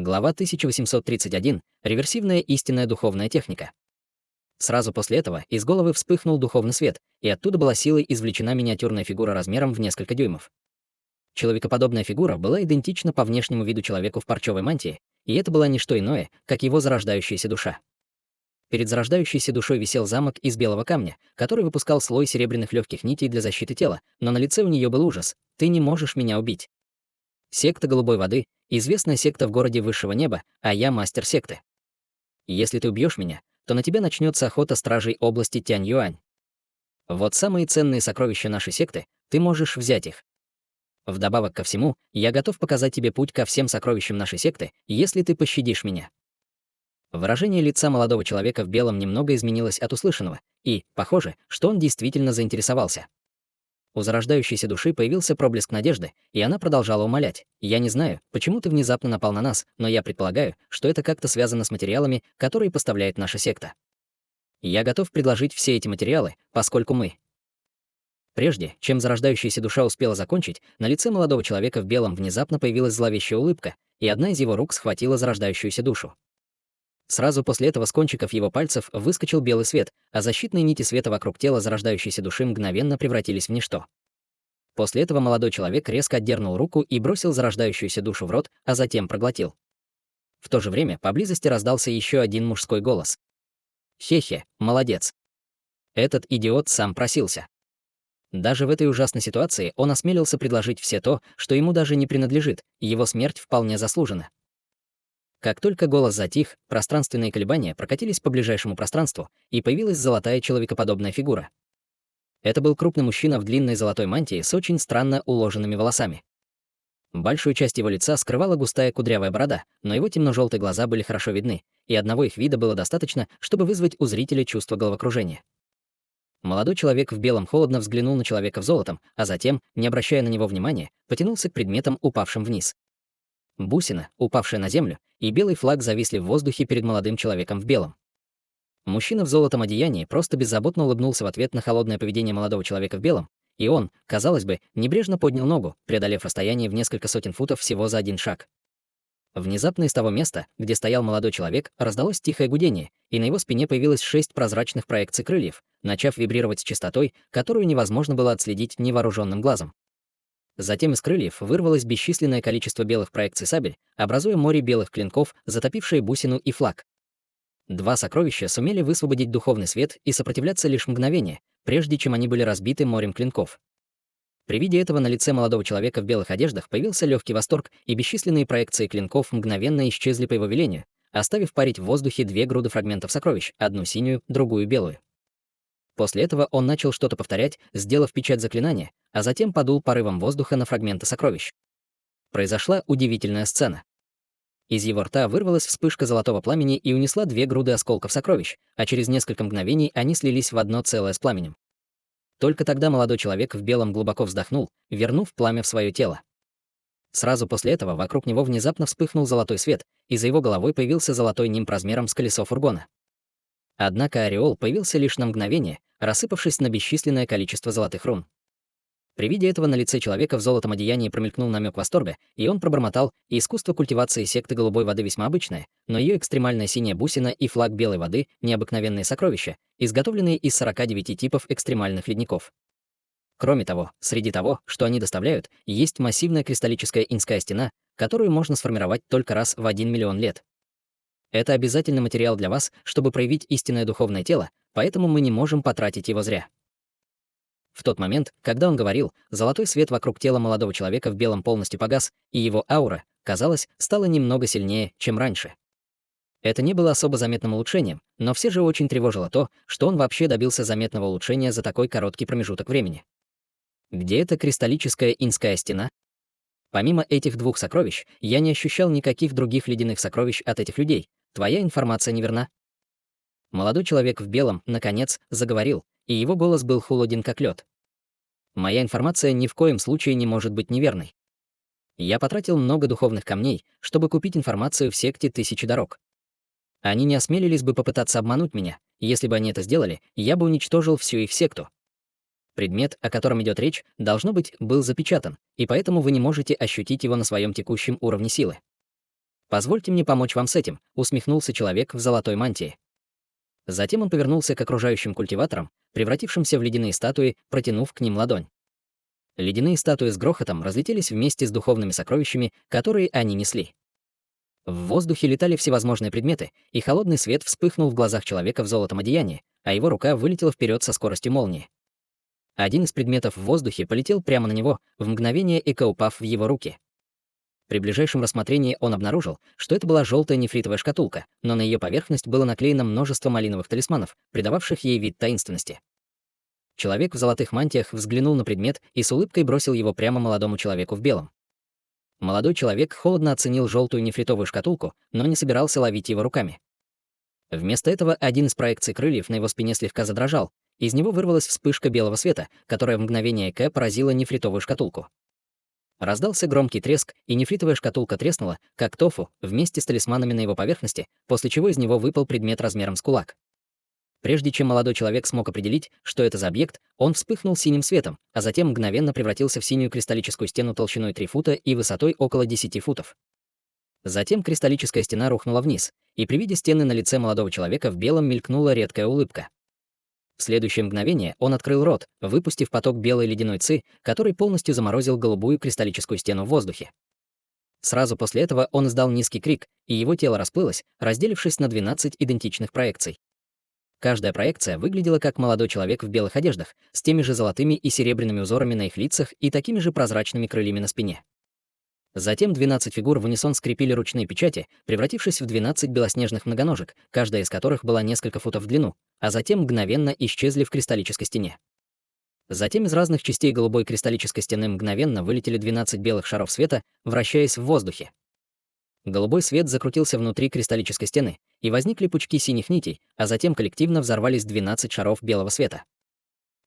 Глава 1831. Реверсивная истинная духовная техника. Сразу после этого из головы вспыхнул духовный свет, и оттуда была силой извлечена миниатюрная фигура размером в несколько дюймов. Человекоподобная фигура была идентична по внешнему виду человеку в парчевой мантии, и это была не что иное, как его зарождающаяся душа. Перед зарождающейся душой висел замок из белого камня, который выпускал слой серебряных легких нитей для защиты тела, но на лице у нее был ужас: «Ты не можешь меня убить». Секта голубой воды — известная секта в городе высшего неба, а я мастер секты. Если ты убьешь меня, то на тебя начнется охота стражей области Тянь-Юань. Вот самые ценные сокровища нашей секты, ты можешь взять их. Вдобавок ко всему, я готов показать тебе путь ко всем сокровищам нашей секты, если ты пощадишь меня. Выражение лица молодого человека в белом немного изменилось от услышанного, и, похоже, что он действительно заинтересовался. У зарождающейся души появился проблеск надежды, и она продолжала умолять: «Я не знаю, почему ты внезапно напал на нас, но я предполагаю, что это как-то связано с материалами, которые поставляет наша секта. Я готов предложить все эти материалы, поскольку мы...» Прежде чем зарождающаяся душа успела закончить, на лице молодого человека в белом внезапно появилась зловещая улыбка, и одна из его рук схватила зарождающуюся душу. Сразу после этого с кончиков его пальцев выскочил белый свет, а защитные нити света вокруг тела зарождающейся души мгновенно превратились в ничто. После этого молодой человек резко отдернул руку и бросил зарождающуюся душу в рот, а затем проглотил. В то же время поблизости раздался еще один мужской голос. «Хе-хе, молодец. Этот идиот сам просился». Даже в этой ужасной ситуации он осмелился предложить все то, что ему даже не принадлежит, и его смерть вполне заслужена. Как только голос затих, пространственные колебания прокатились по ближайшему пространству, и появилась золотая человекоподобная фигура. Это был крупный мужчина в длинной золотой мантии с очень странно уложенными волосами. Большую часть его лица скрывала густая кудрявая борода, но его темно-желтые глаза были хорошо видны, и одного их вида было достаточно, чтобы вызвать у зрителя чувство головокружения. Молодой человек в белом холодно взглянул на человека в золотом, а затем, не обращая на него внимания, потянулся к предметам, упавшим вниз. Бусина, упавшая на землю, и белый флаг зависли в воздухе перед молодым человеком в белом. Мужчина в золотом одеянии просто беззаботно улыбнулся в ответ на холодное поведение молодого человека в белом, и он, казалось бы, небрежно поднял ногу, преодолев расстояние в несколько сотен футов всего за один шаг. Внезапно из того места, где стоял молодой человек, раздалось тихое гудение, и на его спине появилось 6 прозрачных проекций крыльев, начав вибрировать с частотой, которую невозможно было отследить невооруженным глазом. Затем из крыльев вырвалось бесчисленное количество белых проекций сабель, образуя море белых клинков, затопившие бусину и флаг. Два сокровища сумели высвободить духовный свет и сопротивляться лишь мгновение, прежде чем они были разбиты морем клинков. При виде этого на лице молодого человека в белых одеждах появился легкий восторг, и бесчисленные проекции клинков мгновенно исчезли по его велению, оставив парить в воздухе 2 груды фрагментов сокровищ, одну синюю, другую белую. После этого он начал что-то повторять, сделав печать заклинания, а затем подул порывом воздуха на фрагменты сокровищ. Произошла удивительная сцена. Из его рта вырвалась вспышка золотого пламени и унесла 2 груды осколков сокровищ, а через несколько мгновений они слились в одно целое с пламенем. Только тогда молодой человек в белом глубоко вздохнул, вернув пламя в свое тело. Сразу после этого вокруг него внезапно вспыхнул золотой свет, и за его головой появился золотой нимб размером с колесо фургона. Однако ореол появился лишь на мгновение, рассыпавшись на бесчисленное количество золотых рун. При виде этого на лице человека в золотом одеянии промелькнул намек восторга, и он пробормотал: «Искусство культивации секты голубой воды весьма обычное, но ее экстремальная синяя бусина и флаг белой воды — необыкновенные сокровища, изготовленные из 49 типов экстремальных ледников. Кроме того, среди того, что они доставляют, есть массивная кристаллическая инская стена, которую можно сформировать только раз в 1 миллион лет. Это обязательный материал для вас, чтобы проявить истинное духовное тело, поэтому мы не можем потратить его зря». В тот момент, когда он говорил, золотой свет вокруг тела молодого человека в белом полностью погас, и его аура, казалось, стала немного сильнее, чем раньше. Это не было особо заметным улучшением, но все же очень тревожило то, что он вообще добился заметного улучшения за такой короткий промежуток времени. Где эта кристаллическая инская стена? Помимо этих 2 сокровищ, я не ощущал никаких других ледяных сокровищ от этих людей. Твоя информация неверна. Молодой человек в белом, наконец, заговорил, и его голос был холоден как лед. Моя информация ни в коем случае не может быть неверной. Я потратил много духовных камней, чтобы купить информацию в секте 1000 дорог. Они не осмелились бы попытаться обмануть меня. Если бы они это сделали, я бы уничтожил всю их секту. Предмет, о котором идет речь, должно быть, был запечатан, и поэтому вы не можете ощутить его на своем текущем уровне силы. «Позвольте мне помочь вам с этим», — усмехнулся человек в золотой мантии. Затем он повернулся к окружающим культиваторам, превратившимся в ледяные статуи, протянув к ним ладонь. Ледяные статуи с грохотом разлетелись вместе с духовными сокровищами, которые они несли. В воздухе летали всевозможные предметы, и холодный свет вспыхнул в глазах человека в золотом одеянии, а его рука вылетела вперед со скоростью молнии. Один из предметов в воздухе полетел прямо на него, в мгновение эко упав в его руки. При ближайшем рассмотрении он обнаружил, что это была желтая нефритовая шкатулка, но на ее поверхность было наклеено множество малиновых талисманов, придававших ей вид таинственности. Человек в золотых мантиях взглянул на предмет и с улыбкой бросил его прямо молодому человеку в белом. Молодой человек холодно оценил желтую нефритовую шкатулку, но не собирался ловить его руками. Вместо этого один из проекций крыльев на его спине слегка задрожал, из него вырвалась вспышка белого света, которая в мгновение эко поразила нефритовую шкатулку. Раздался громкий треск, и нефритовая шкатулка треснула, как тофу, вместе с талисманами на его поверхности, после чего из него выпал предмет размером с кулак. Прежде чем молодой человек смог определить, что это за объект, он вспыхнул синим светом, а затем мгновенно превратился в синюю кристаллическую стену толщиной 3 фута и высотой около 10 футов. Затем кристаллическая стена рухнула вниз, и при виде стены на лице молодого человека в белом мелькнула редкая улыбка. В следующее мгновение он открыл рот, выпустив поток белой ледяной ци, который полностью заморозил голубую кристаллическую стену в воздухе. Сразу после этого он издал низкий крик, и его тело расплылось, разделившись на 12 идентичных проекций. Каждая проекция выглядела как молодой человек в белых одеждах, с теми же золотыми и серебряными узорами на их лицах и такими же прозрачными крыльями на спине. Затем 12 фигур в унисон скрепили ручные печати, превратившись в 12 белоснежных многоножек, каждая из которых была несколько футов в длину, а затем мгновенно исчезли в кристаллической стене. Затем из разных частей голубой кристаллической стены мгновенно вылетели 12 белых шаров света, вращаясь в воздухе. Голубой свет закрутился внутри кристаллической стены, и возникли пучки синих нитей, а затем коллективно взорвались 12 шаров белого света.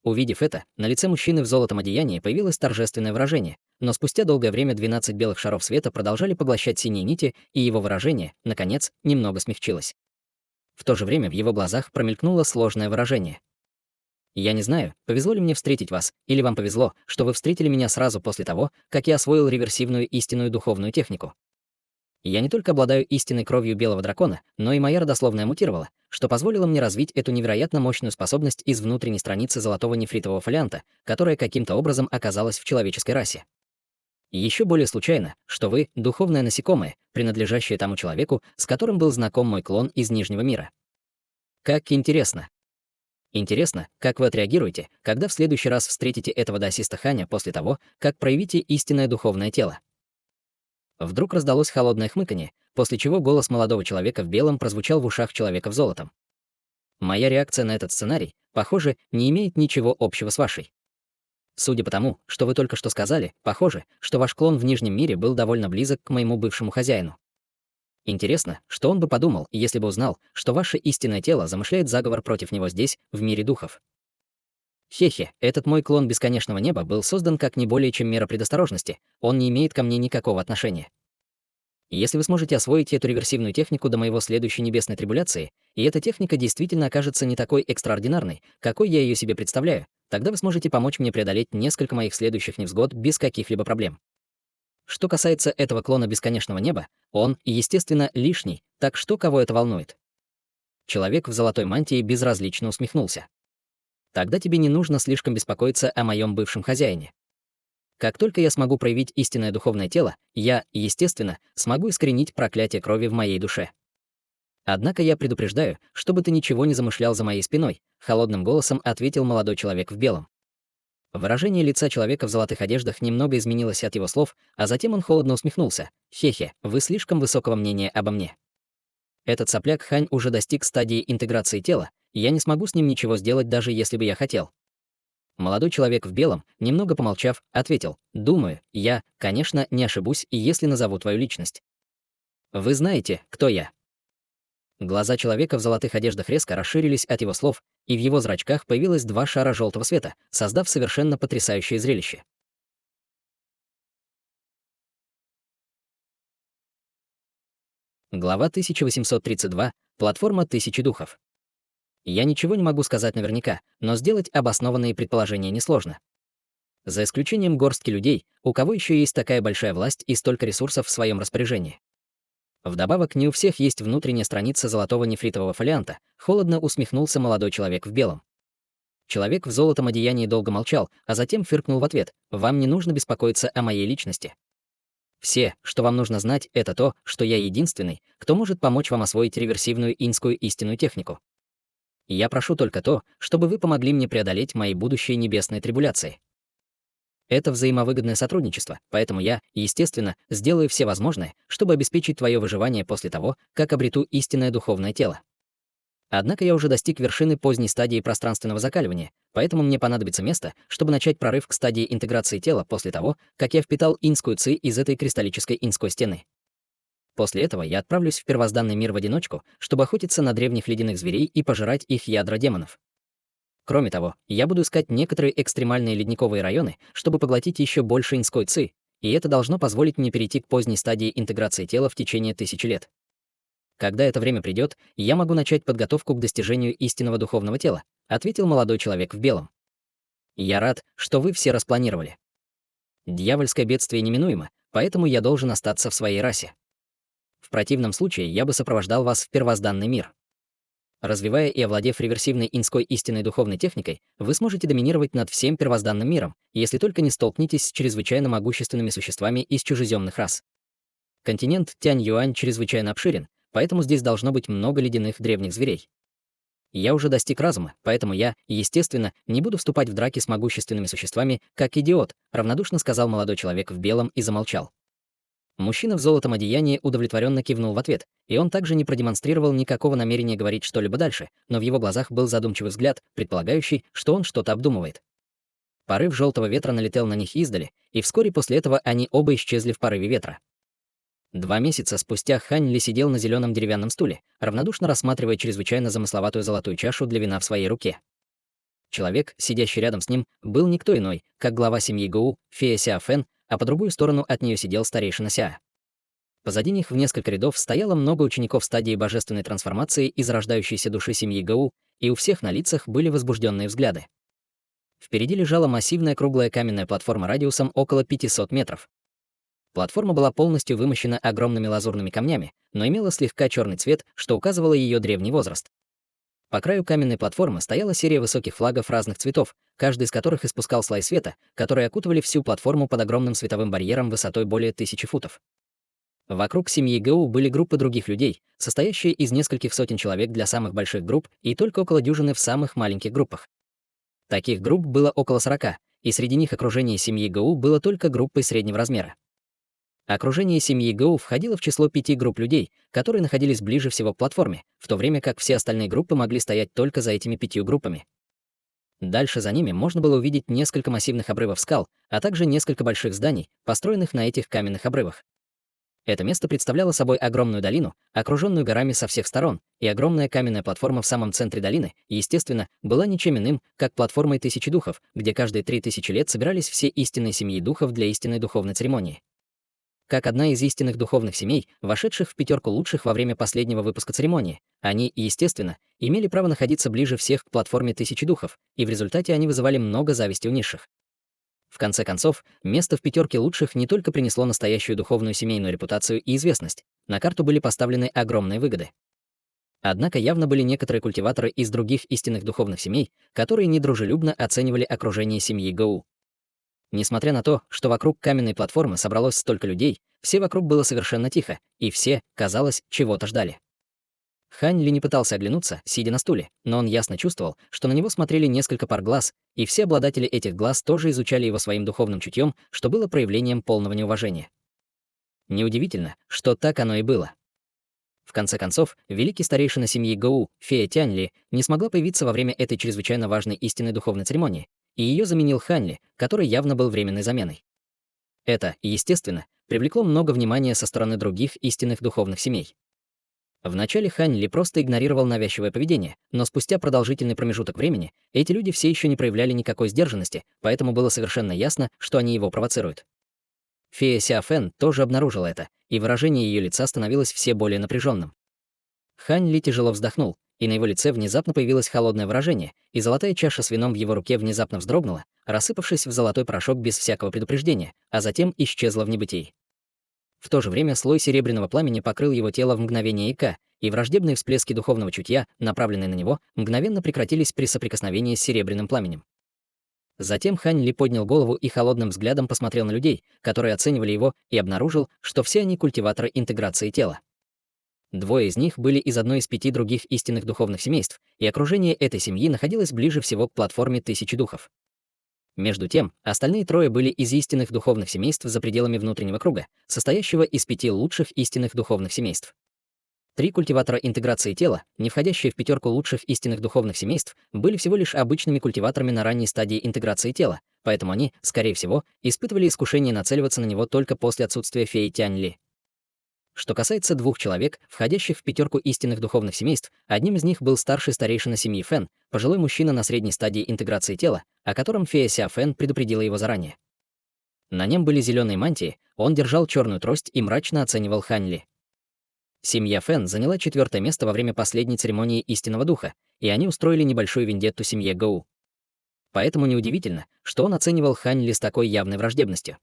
Увидев это, на лице мужчины в золотом одеянии появилось торжественное выражение, но спустя долгое время 12 белых шаров света продолжали поглощать синие нити, и его выражение, наконец, немного смягчилось. В то же время в его глазах промелькнуло сложное выражение. «Я не знаю, повезло ли мне встретить вас, или вам повезло, что вы встретили меня сразу после того, как я освоил реверсивную истинную духовную технику. Я не только обладаю истинной кровью белого дракона, но и моя родословная мутировала, что позволило мне развить эту невероятно мощную способность из внутренней страницы золотого нефритового фолианта, которая каким-то образом оказалась в человеческой расе. И еще более случайно, что вы — духовное насекомое, принадлежащее тому человеку, с которым был знаком мой клон из Нижнего мира. Как интересно. Интересно, как вы отреагируете, когда в следующий раз встретите этого даосиста Ханя после того, как проявите истинное духовное тело. Вдруг раздалось холодное хмыканье, после чего голос молодого человека в белом прозвучал в ушах человека в золотом. Моя реакция на этот сценарий, похоже, не имеет ничего общего с вашей. Судя по тому, что вы только что сказали, похоже, что ваш клон в Нижнем мире был довольно близок к моему бывшему хозяину. Интересно, что он бы подумал, если бы узнал, что ваше истинное тело замышляет заговор против него здесь, в мире духов. Хе-хе, этот мой клон бесконечного неба был создан как не более чем мера предосторожности, он не имеет ко мне никакого отношения. Если вы сможете освоить эту реверсивную технику до моего следующей небесной трибуляции, и эта техника действительно окажется не такой экстраординарной, какой я ее себе представляю, тогда вы сможете помочь мне преодолеть несколько моих следующих невзгод без каких-либо проблем. Что касается этого клона бесконечного неба, он, естественно, лишний, так что кого это волнует? Человек в золотой мантии безразлично усмехнулся. Тогда тебе не нужно слишком беспокоиться о моем бывшем хозяине. Как только я смогу проявить истинное духовное тело, я, естественно, смогу искоренить проклятие крови в моей душе. Однако я предупреждаю, чтобы ты ничего не замышлял за моей спиной, холодным голосом ответил молодой человек в белом. Выражение лица человека в золотых одеждах немного изменилось от его слов, а затем он холодно усмехнулся. «Хе-хе, вы слишком высокого мнения обо мне. Этот сопляк Хань уже достиг стадии интеграции тела, и я не смогу с ним ничего сделать, даже если бы я хотел». Молодой человек в белом, немного помолчав, ответил: «Думаю, я, конечно, не ошибусь, если назову твою личность. Вы знаете, кто я». Глаза человека в золотых одеждах резко расширились от его слов, и в его зрачках появилось 2 шара желтого света, создав совершенно потрясающее зрелище. Глава 1832. Платформа 1000 духов. Я ничего не могу сказать наверняка, но сделать обоснованные предположения несложно. За исключением горстки людей, у кого еще есть такая большая власть и столько ресурсов в своем распоряжении. Вдобавок, не у всех есть внутренняя страница золотого нефритового фолианта, холодно усмехнулся молодой человек в белом. Человек в золотом одеянии долго молчал, а затем фыркнул в ответ: «Вам не нужно беспокоиться о моей личности. Все, что вам нужно знать, это то, что я единственный, кто может помочь вам освоить реверсивную инскую истинную технику. Я прошу только то, чтобы вы помогли мне преодолеть мои будущие небесные трибуляции. Это взаимовыгодное сотрудничество, поэтому я, естественно, сделаю все возможное, чтобы обеспечить твое выживание после того, как обрету истинное духовное тело. Однако я уже достиг вершины поздней стадии пространственного закаливания, поэтому мне понадобится место, чтобы начать прорыв к стадии интеграции тела после того, как я впитал инскую ци из этой кристаллической инской стены. После этого я отправлюсь в первозданный мир в одиночку, чтобы охотиться на древних ледяных зверей и пожирать их ядра демонов. Кроме того, я буду искать некоторые экстремальные ледниковые районы, чтобы поглотить еще больше инской ци, и это должно позволить мне перейти к поздней стадии интеграции тела в течение 1000 лет. Когда это время придет, я могу начать подготовку к достижению истинного духовного тела, ответил молодой человек в белом. Я рад, что вы все распланировали. Дьявольское бедствие неминуемо, поэтому я должен остаться в своей расе. В противном случае я бы сопровождал вас в первозданный мир. Развивая и овладев реверсивной инской истинной духовной техникой, вы сможете доминировать над всем первозданным миром, если только не столкнетесь с чрезвычайно могущественными существами из чужеземных рас. Континент Тянь-Юань чрезвычайно обширен, поэтому здесь должно быть много ледяных древних зверей. Я уже достиг разума, поэтому я, естественно, не буду вступать в драки с могущественными существами, как идиот, равнодушно сказал молодой человек в белом и замолчал. Мужчина в золотом одеянии удовлетворенно кивнул в ответ, и он также не продемонстрировал никакого намерения говорить что-либо дальше, но в его глазах был задумчивый взгляд, предполагающий, что он что-то обдумывает. Порыв желтого ветра налетел на них издали, и вскоре после этого они оба исчезли в порыве ветра. 2 месяца спустя Хань Ли сидел на зеленом деревянном стуле, равнодушно рассматривая чрезвычайно замысловатую золотую чашу для вина в своей руке. Человек, сидящий рядом с ним, был никто иной, как глава семьи Гоу, фея Сяо Фэн, а по другую сторону от нее сидел старейшина Сяо. Позади них в несколько рядов стояло много учеников стадии божественной трансформации из рождающейся души семьи Гоу, и у всех на лицах были возбужденные взгляды. Впереди лежала массивная круглая каменная платформа радиусом около 500 метров. Платформа была полностью вымощена огромными лазурными камнями, но имела слегка черный цвет, что указывало ее древний возраст. По краю каменной платформы стояла серия высоких флагов разных цветов, каждый из которых испускал слой света, которые окутывали всю платформу под огромным световым барьером высотой более 1000 футов. Вокруг семьи Гоу были группы других людей, состоящие из нескольких сотен человек для самых больших групп и только около дюжины в самых маленьких группах. Таких групп было около 40, и среди них окружение семьи Гоу было только группой среднего размера. Окружение семьи Гоу входило в число 5 групп людей, которые находились ближе всего к платформе, в то время как все остальные группы могли стоять только за этими 5 группами. Дальше за ними можно было увидеть несколько массивных обрывов скал, а также несколько больших зданий, построенных на этих каменных обрывах. Это место представляло собой огромную долину, окруженную горами со всех сторон, и огромная каменная платформа в самом центре долины, естественно, была ничем иным, как платформой 1000 духов, где каждые 3000 лет собирались все истинные семьи духов для истинной духовной церемонии. Как одна из истинных духовных семей, вошедших в 5 лучших во время последнего выпуска церемонии, они, естественно, имели право находиться ближе всех к платформе 1000 духов, и в результате они вызывали много зависти у низших. В конце концов, место в 5 лучших не только принесло настоящую духовную семейную репутацию и известность, на карту были поставлены огромные выгоды. Однако явно были некоторые культиваторы из других истинных духовных семей, которые недружелюбно оценивали окружение семьи Гоу. Несмотря на то, что вокруг каменной платформы собралось столько людей, все вокруг было совершенно тихо, и все, казалось, чего-то ждали. Хань Ли не пытался оглянуться, сидя на стуле, но он ясно чувствовал, что на него смотрели несколько пар глаз, и все обладатели этих глаз тоже изучали его своим духовным чутьем, что было проявлением полного неуважения. Неудивительно, что так оно и было. В конце концов, великий старейшина семьи Гоу, фея Тянь Ли, не смогла появиться во время этой чрезвычайно важной истинной духовной церемонии, и ее заменил Хань Ли, который явно был временной заменой. Это, естественно, привлекло много внимания со стороны других истинных духовных семей. Вначале Хань Ли просто игнорировал навязчивое поведение, но спустя продолжительный промежуток времени эти люди все еще не проявляли никакой сдержанности, поэтому было совершенно ясно, что они его провоцируют. Фея Сяо Фэн тоже обнаружила это, и выражение ее лица становилось все более напряженным. Хань Ли тяжело вздохнул, и на его лице внезапно появилось холодное выражение, и золотая чаша с вином в его руке внезапно вздрогнула, рассыпавшись в золотой порошок без всякого предупреждения, а затем исчезла в небытии. В то же время слой серебряного пламени покрыл его тело в мгновение ика, и враждебные всплески духовного чутья, направленные на него, мгновенно прекратились при соприкосновении с серебряным пламенем. Затем Хань Ли поднял голову и холодным взглядом посмотрел на людей, которые оценивали его, и обнаружил, что все они культиваторы интеграции тела. Двое из них были из одной из 5 других истинных духовных семейств, и окружение этой семьи находилось ближе всего к платформе Тысячи Духов. Между тем, остальные трое были из истинных духовных семейств за пределами внутреннего круга, состоящего из 5 лучших истинных духовных семейств. 3 культиватора интеграции тела, не входящие в 5 лучших истинных духовных семейств, были всего лишь обычными культиваторами на ранней стадии интеграции тела, поэтому они, скорее всего, испытывали искушение нацеливаться на него только после отсутствия феи Тянь Ли. Что касается 2 человек, входящих в 5 истинных духовных семейств, одним из них был старший старейшина семьи Фэн, пожилой мужчина на средней стадии интеграции тела, о котором фея Ся Фэн предупредила его заранее. На нем были зеленые мантии, он держал черную трость и мрачно оценивал Хань Ли. Семья Фэн заняла 4-е место во время последней церемонии истинного духа, и они устроили небольшую вендетту семье Гоу. Поэтому неудивительно, что он оценивал Хань Ли с такой явной враждебностью.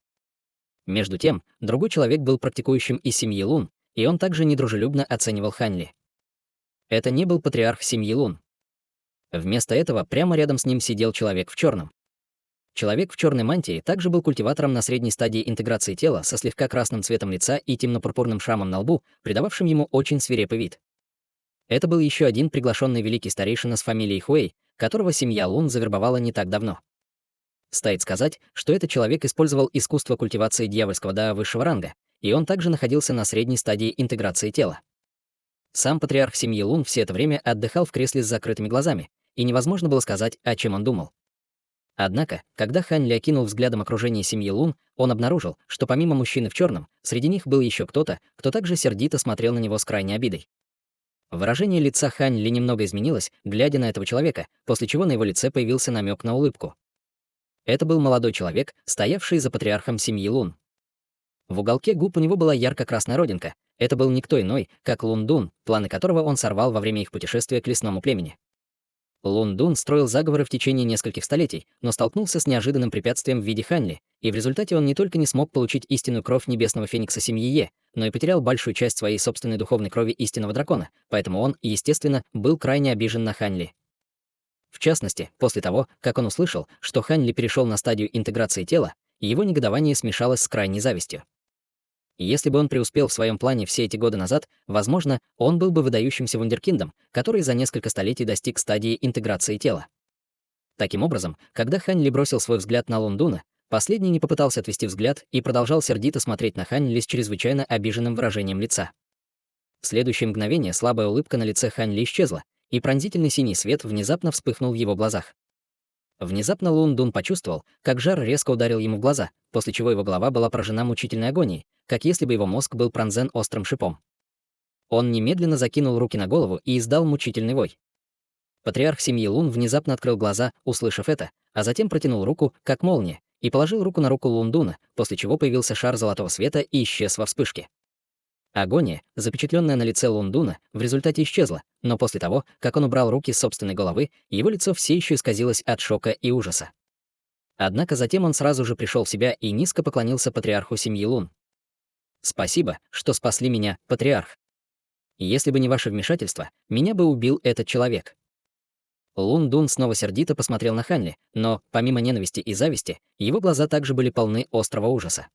Между тем, другой человек был практикующим из семьи Лун, и он также недружелюбно оценивал Хань Ли. Это не был патриарх семьи Лун. Вместо этого прямо рядом с ним сидел человек в черном. Человек в черной мантии также был культиватором на средней стадии интеграции тела со слегка красным цветом лица и темно-пурпурным шрамом на лбу, придававшим ему очень свирепый вид. Это был еще один приглашенный великий старейшина с фамилией Хуэй, которого семья Лун завербовала не так давно. Стоит сказать, что этот человек использовал искусство культивации дьявольского дао высшего ранга, и он также находился на средней стадии интеграции тела. Сам патриарх семьи Лун все это время отдыхал в кресле с закрытыми глазами, и невозможно было сказать, о чем он думал. Однако, когда Хань Ли окинул взглядом окружение семьи Лун, он обнаружил, что помимо мужчины в черном, среди них был еще кто-то, кто также сердито смотрел на него с крайней обидой. Выражение лица Хань Ли немного изменилось, глядя на этого человека, после чего на его лице появился намек на улыбку. Это был молодой человек, стоявший за патриархом семьи Лун. В уголке губ у него была ярко-красная родинка. Это был никто иной, как Лун Дун, планы которого он сорвал во время их путешествия к лесному племени. Лун Дун строил заговоры в течение нескольких столетий, но столкнулся с неожиданным препятствием в виде Хань Ли, и в результате он не только не смог получить истинную кровь небесного феникса семьи Е, но и потерял большую часть своей собственной духовной крови истинного дракона, поэтому он, естественно, был крайне обижен на Хань Ли. В частности, после того, как он услышал, что Хань Ли перешел на стадию интеграции тела, его негодование смешалось с крайней завистью. Если бы он преуспел в своем плане все эти годы назад, возможно, он был бы выдающимся вундеркиндом, который за несколько столетий достиг стадии интеграции тела. Таким образом, когда Хань Ли бросил свой взгляд на Лун Дуна, последний не попытался отвести взгляд и продолжал сердито смотреть на Хань Ли с чрезвычайно обиженным выражением лица. В следующее мгновение слабая улыбка на лице Хань Ли исчезла, и пронзительный синий свет внезапно вспыхнул в его глазах. Внезапно Лун Дун почувствовал, как жар резко ударил ему в глаза, после чего его голова была поражена мучительной агонией, как если бы его мозг был пронзен острым шипом. Он немедленно закинул руки на голову и издал мучительный вой. Патриарх семьи Лун внезапно открыл глаза, услышав это, а затем протянул руку, как молния, и положил руку на руку Лун Дуна, после чего появился шар золотого света и исчез во вспышке. Агония, запечатленная на лице Лун Дуна, в результате исчезла, но после того, как он убрал руки с собственной головы, его лицо все еще исказилось от шока и ужаса. Однако затем он сразу же пришел в себя и низко поклонился патриарху семьи Лун. «Спасибо, что спасли меня, патриарх. Если бы не ваше вмешательство, меня бы убил этот человек». Лун Дун снова сердито посмотрел на Хань Ли, но, помимо ненависти и зависти, его глаза также были полны острого ужаса.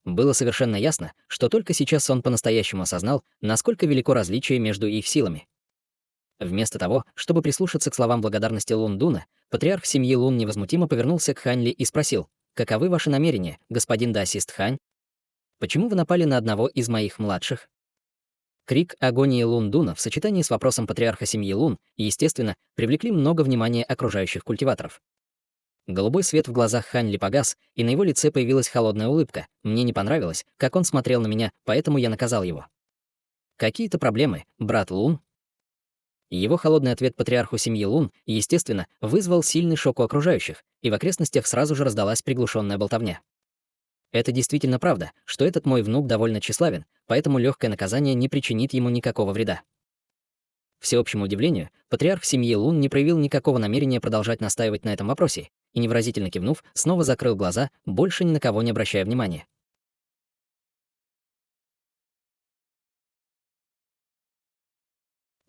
Было совершенно ясно, что только сейчас он по-настоящему осознал, насколько велико различие между их силами. Вместо того, чтобы прислушаться к словам благодарности Лун Дуна, патриарх семьи Лун невозмутимо повернулся к Хань Ли и спросил: «Каковы ваши намерения, господин даосист Хань? Почему вы напали на одного из моих младших?» Крик агонии Лун Дуна в сочетании с вопросом патриарха семьи Лун, естественно, привлекли много внимания окружающих культиваторов. Голубой свет в глазах Хань Ли погас, и на его лице появилась холодная улыбка. Мне не понравилось, как он смотрел на меня, поэтому я наказал его. «Какие-то проблемы, брат Лун?» Его холодный ответ патриарху семьи Лун, естественно, вызвал сильный шок у окружающих, и в окрестностях сразу же раздалась приглушенная болтовня. Это действительно правда, что этот мой внук довольно тщеславен, поэтому легкое наказание не причинит ему никакого вреда. К всеобщему удивлению, патриарх семьи Лун не проявил никакого намерения продолжать настаивать на этом вопросе, и, невыразительно кивнув, снова закрыл глаза, больше ни на кого не обращая внимания.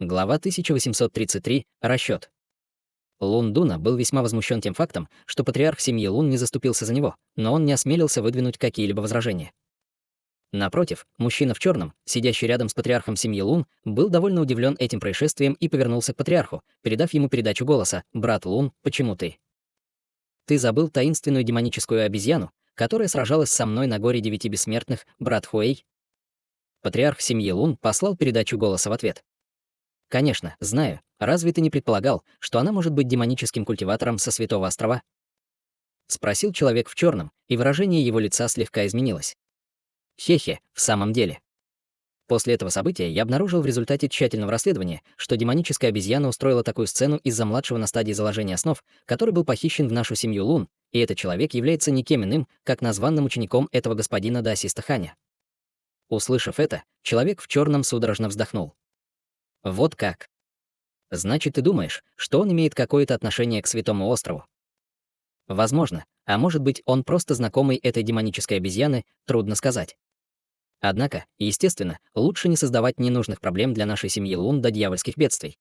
Глава 1833. Расчет. Лун Дуна был весьма возмущен тем фактом, что патриарх семьи Лун не заступился за него, но он не осмелился выдвинуть какие-либо возражения. Напротив, мужчина в черном, сидящий рядом с патриархом семьи Лун, был довольно удивлен этим происшествием и повернулся к патриарху, передав ему передачу голоса: «Брат Лун, почему ты? Ты забыл таинственную демоническую обезьяну, которая сражалась со мной на горе 9 бессмертных, брат Хуэй?» Патриарх семьи Лун послал передачу голоса в ответ: «Конечно, знаю. Разве ты не предполагал, что она может быть демоническим культиватором со Святого Острова?» Спросил человек в черном, и выражение его лица слегка изменилось. Хе-хе, в самом деле. После этого события я обнаружил в результате тщательного расследования, что демоническая обезьяна устроила такую сцену из-за младшего на стадии заложения основ, который был похищен в нашу семью Лун, и этот человек является никем иным, как названным учеником этого господина Даосиста Ханя. Услышав это, человек в черном судорожно вздохнул. Вот как. Значит, ты думаешь, что он имеет какое-то отношение к Святому острову? Возможно, а может быть, он просто знакомый этой демонической обезьяны, трудно сказать. Однако, естественно, лучше не создавать ненужных проблем для нашей семьи Лун до дьявольских бедствий.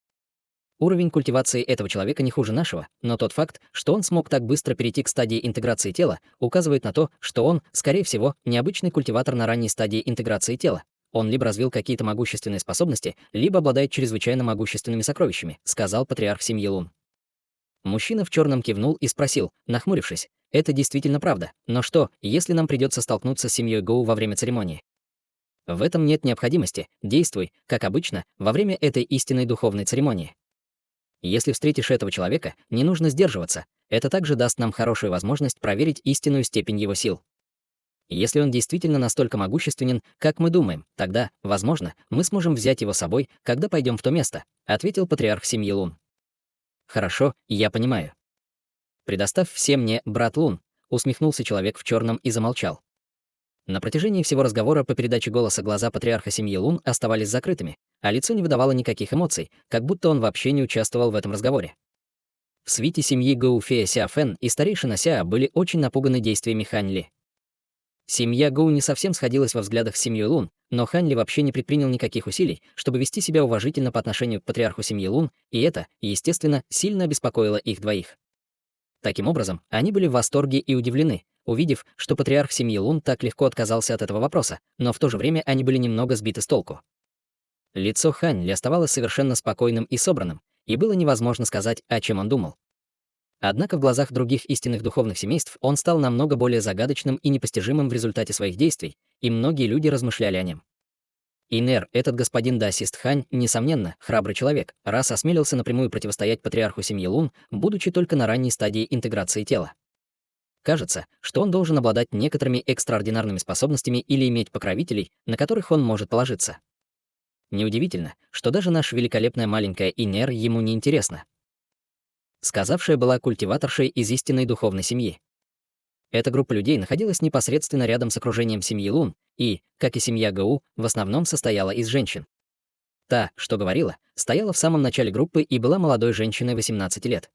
Уровень культивации этого человека не хуже нашего, но тот факт, что он смог так быстро перейти к стадии интеграции тела, указывает на то, что он, скорее всего, необычный культиватор на ранней стадии интеграции тела. Он либо развил какие-то могущественные способности, либо обладает чрезвычайно могущественными сокровищами, сказал патриарх семьи Лун. Мужчина в черном кивнул и спросил, нахмурившись: «Это действительно правда, но что, если нам придется столкнуться с семьей Гоу во время церемонии?» В этом нет необходимости, действуй, как обычно, во время этой истинной духовной церемонии. Если встретишь этого человека, не нужно сдерживаться, это также даст нам хорошую возможность проверить истинную степень его сил. Если он действительно настолько могущественен, как мы думаем, тогда, возможно, мы сможем взять его с собой, когда пойдем в то место, ответил патриарх семьи Лун. Хорошо, я понимаю. Предоставь все мне, брат Лун, усмехнулся человек в черном и замолчал. На протяжении всего разговора по передаче голоса глаза патриарха семьи Лун оставались закрытыми, а лицо не выдавало никаких эмоций, как будто он вообще не участвовал в этом разговоре. В свите семьи Гоу Фея Ся Фэн и старейшина Ся были очень напуганы действиями Хань Ли. Семья Гоу не совсем сходилась во взглядах с семьей Лун, но Хань Ли вообще не предпринял никаких усилий, чтобы вести себя уважительно по отношению к патриарху семьи Лун, и это, естественно, сильно обеспокоило их двоих. Таким образом, они были в восторге и удивлены, увидев, что патриарх семьи Лун так легко отказался от этого вопроса, но в то же время они были немного сбиты с толку. Лицо Хань Ли оставалось совершенно спокойным и собранным, и было невозможно сказать, о чем он думал. Однако в глазах других истинных духовных семейств он стал намного более загадочным и непостижимым в результате своих действий, и многие люди размышляли о нем. Инер, этот господин Даосист Хань, несомненно, храбрый человек, раз осмелился напрямую противостоять патриарху семьи Лун, будучи только на ранней стадии интеграции тела. Кажется, что он должен обладать некоторыми экстраординарными способностями или иметь покровителей, на которых он может положиться. Неудивительно, что даже наша великолепная маленькая Инер ему не интересна. Сказавшая была культиваторшей из истинной духовной семьи. Эта группа людей находилась непосредственно рядом с окружением семьи Лун и, как и семья Гоу, в основном состояла из женщин. Та, что говорила, стояла в самом начале группы и была молодой женщиной 18 лет.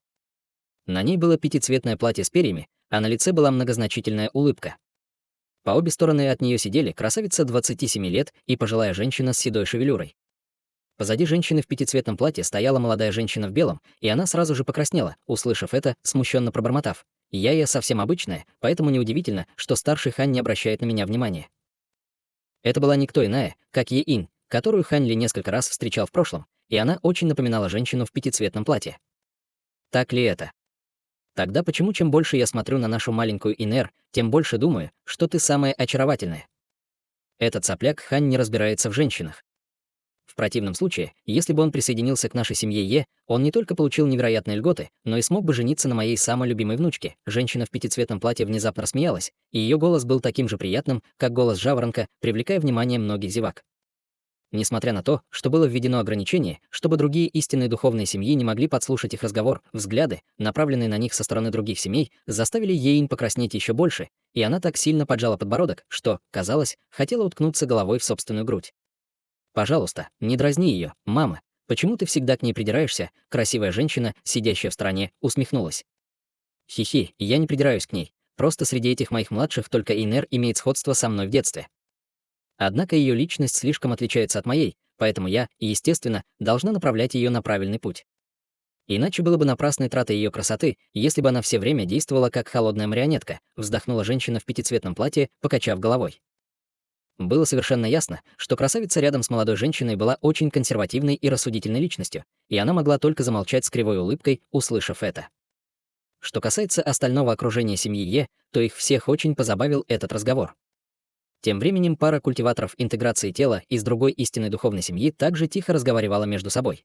На ней было пятицветное платье с перьями, а на лице была многозначительная улыбка. По обе стороны от нее сидели красавица 27 лет и пожилая женщина с седой шевелюрой. Позади женщины в пятицветном платье стояла молодая женщина в белом, и она сразу же покраснела, услышав это, смущенно пробормотав: «Я совсем обычная, поэтому неудивительно, что старший Хань не обращает на меня внимания». Это была никто иная, как Е-Ин, которую Хань Ли несколько раз встречал в прошлом, и она очень напоминала женщину в пятицветном платье. Так ли это? Тогда почему чем больше я смотрю на нашу маленькую Инер, тем больше думаю, что ты самая очаровательная? Этот сопляк Хань не разбирается в женщинах. В противном случае, если бы он присоединился к нашей семье Е, он не только получил невероятные льготы, но и смог бы жениться на моей самой любимой внучке. Женщина в пятицветном платье внезапно рассмеялась, и ее голос был таким же приятным, как голос жаворонка, привлекая внимание многих зевак. Несмотря на то, что было введено ограничение, чтобы другие истинные духовные семьи не могли подслушать их разговор, взгляды, направленные на них со стороны других семей, заставили Ейн покраснеть еще больше, и она так сильно поджала подбородок, что, казалось, хотела уткнуться головой в собственную грудь. «Пожалуйста, не дразни ее, мама. Почему ты всегда к ней придираешься?» Красивая женщина, сидящая в стороне, усмехнулась. «Хи-хи, я не придираюсь к ней. Просто среди этих моих младших только Инер имеет сходство со мной в детстве. Однако ее личность слишком отличается от моей, поэтому я, естественно, должна направлять ее на правильный путь. Иначе было бы напрасной тратой ее красоты, если бы она все время действовала как холодная марионетка, вздохнула женщина в пятицветном платье, покачав головой. Было совершенно ясно, что красавица рядом с молодой женщиной была очень консервативной и рассудительной личностью, и она могла только замолчать с кривой улыбкой, услышав это. Что касается остального окружения семьи Е, то их всех очень позабавил этот разговор. Тем временем пара культиваторов интеграции тела из другой истинной духовной семьи также тихо разговаривала между собой.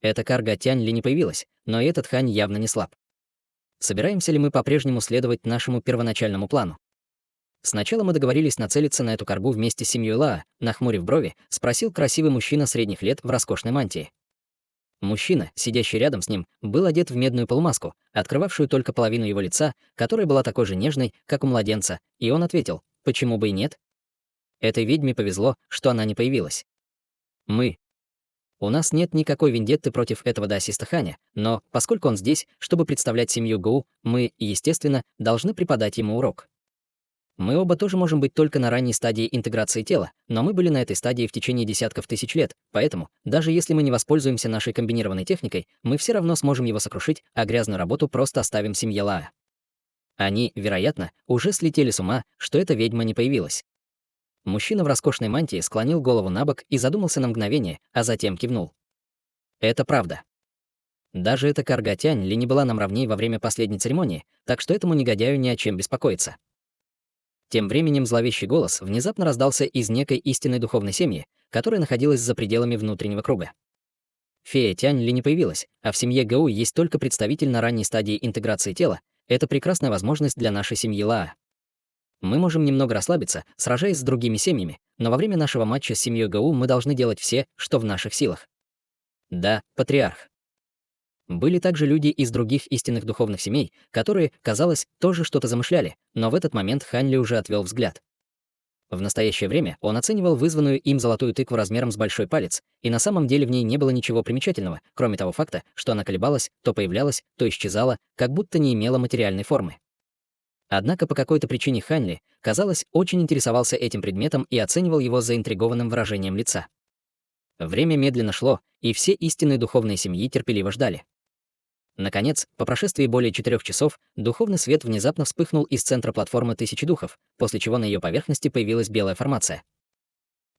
Эта карга Тянь Ли не появилась, но и этот Хань явно не слаб. Собираемся ли мы по-прежнему следовать нашему первоначальному плану? Сначала мы договорились нацелиться на эту каргу вместе с семьей Лаа, нахмурив брови, спросил красивый мужчина средних лет в роскошной мантии. Мужчина, сидящий рядом с ним, был одет в медную полумаску, открывавшую только половину его лица, которая была такой же нежной, как у младенца, и он ответил, почему бы и нет? Этой ведьме повезло, что она не появилась. У нас нет никакой вендетты против этого даосиста Ханя, но, поскольку он здесь, чтобы представлять семью Гоу, мы, естественно, должны преподать ему урок. Мы оба тоже можем быть только на ранней стадии интеграции тела, но мы были на этой стадии в течение десятков тысяч лет, поэтому, даже если мы не воспользуемся нашей комбинированной техникой, мы все равно сможем его сокрушить, а грязную работу просто оставим семье Лаа. Они, вероятно, уже слетели с ума, что эта ведьма не появилась. Мужчина в роскошной мантии склонил голову набок и задумался на мгновение, а затем кивнул. Это правда. Даже эта карга Тянь Ли не была нам равней во время последней церемонии, так что этому негодяю ни о чем беспокоиться. Тем временем зловещий голос внезапно раздался из некой истинной духовной семьи, которая находилась за пределами внутреннего круга. Фея Тянь Ли не появилась, а в семье Гау есть только представитель на ранней стадии интеграции тела. Это прекрасная возможность для нашей семьи Лаа. Мы можем немного расслабиться, сражаясь с другими семьями, но во время нашего матча с семьей Гау мы должны делать все, что в наших силах. Да, патриарх. Были также люди из других истинных духовных семей, которые, казалось, тоже что-то замышляли, но в этот момент Ханьли уже отвел взгляд. В настоящее время он оценивал вызванную им золотую тыкву размером с большой палец, и на самом деле в ней не было ничего примечательного, кроме того факта, что она колебалась, то появлялась, то исчезала, как будто не имела материальной формы. Однако по какой-то причине Ханьли, казалось, очень интересовался этим предметом и оценивал его заинтригованным выражением лица. Время медленно шло, и все истинные духовные семьи терпеливо ждали. Наконец, по прошествии более 4 часов, духовный свет внезапно вспыхнул из центра платформы Тысячи Духов, после чего на ее поверхности появилась белая формация.